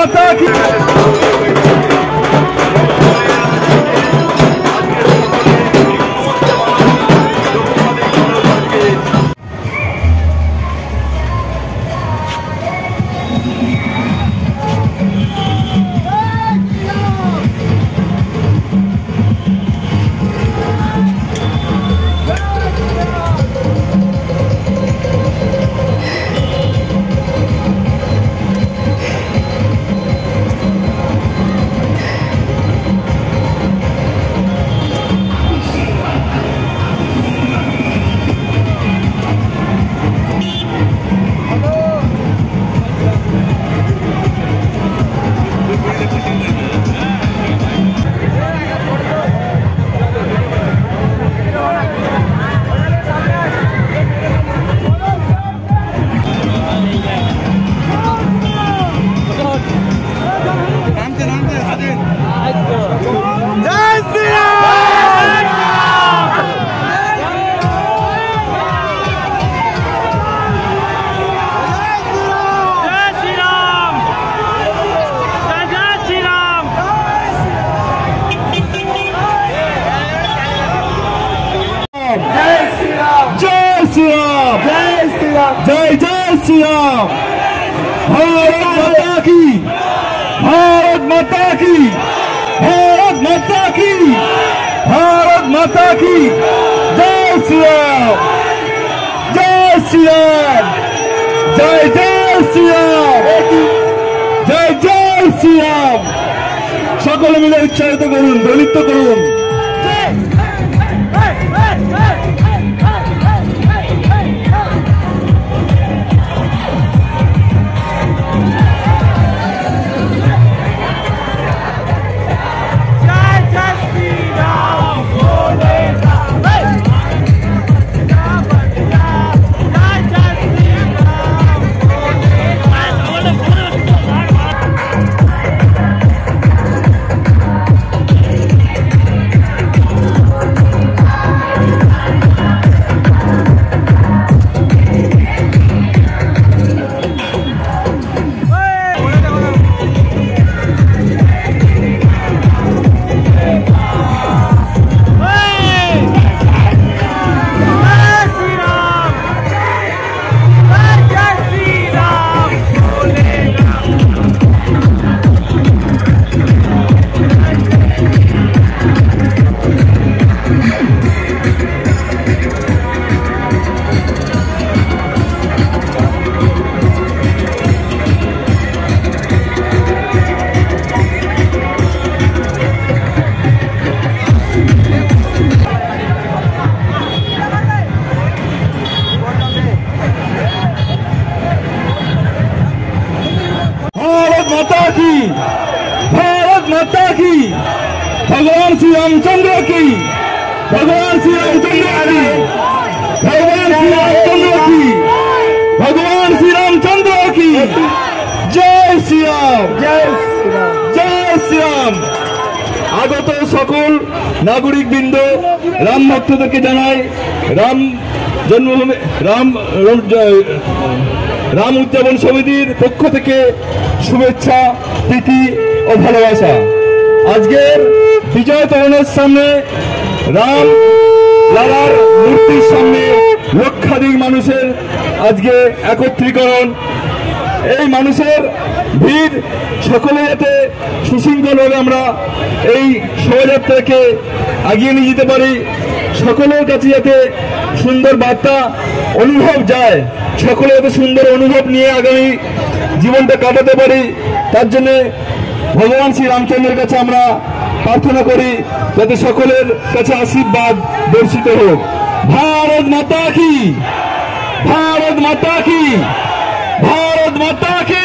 माता की। जय जय श्री राम। भारत माता की, भारत माता की, भारत माता की, भारत माता की। जय श्री राम, जय श्री राम, जय जय श्री राम, जय जय श्री राम। সকলে মিলে উৎসাহিত করুন, ধ্বনিত করুন। माता की, भारत माता की, भगवान श्री रामचंद्र की, भगवान श्री रामचंद्र की, भगवान श्री रामचंद्र की, भगवान श्री रामचंद्र की। जय श्री राम, जय श्री राम, जय श्री राम। আগত সকল নাগরিক বৃন্দ, রাম ভক্তদেরকে জানাই রাম জন্মভূমি রাম উদযাপন সমিতির পক্ষ থেকে শুভেচ্ছা, প্রীতি ও ভালোবাসা। আজকের বিজয় তোরণের সামনে, রাম লালার মূর্তির সামনে লক্ষাধিক মানুষের আজকে একত্রীকরণ। এই মানুষের ভিড় সকলে যাতে সুশৃঙ্খলভাবে আমরা এই শোভাযাত্রাকে এগিয়ে নিয়ে যেতে পারি, সকলের কাছে যাতে সুন্দর বার্তা অনুভব যায়, সকলে যাতে সুন্দর অনুভব নিয়ে আগামী জীবনটা কাটাতে পারি, তার জন্য ভগবান শ্রী রামচন্দ্রের কাছে আমরা প্রার্থনা করি যাতে সকলের কাছে আশীর্বাদ বর্ষিত হোক। भारत माता की, भारत माता की, भारत माता की।